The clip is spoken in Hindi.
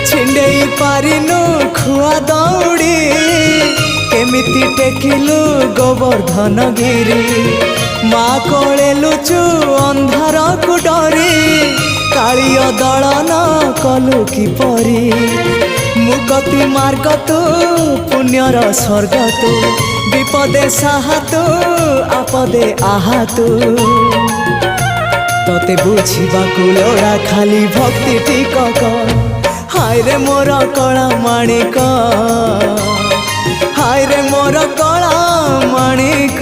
छिंडेई पारिनु खुआ दौड़ी केमिति टेकिलु गोवर्धन गिरी माँ कोले लुचु अंधार को डरी कालिय दलन कलु किपरि मुकति मार्ग तू पुण्यर स्वर्ग तू विपदे साहा तू आपदे आहा तू तते बुझिबाकु लोड़ा खाली भक्ति टिकक हाय रे मोर कला माणिक हाय रे मोर कला माणिक।